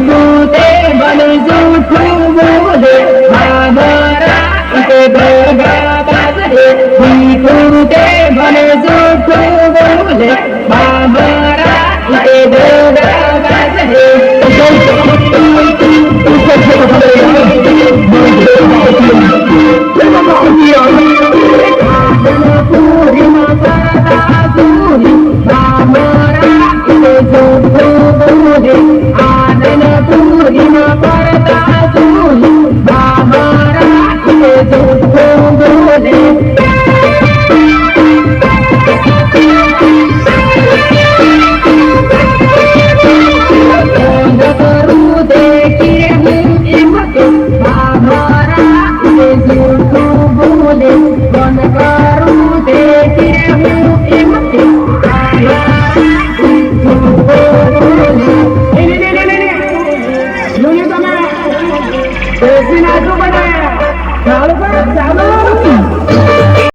झूठे बने झूठू बोले हमारा इसे धोखा बाजे झूठे बने झूठू बोले हमारा इसे धोखा बाजे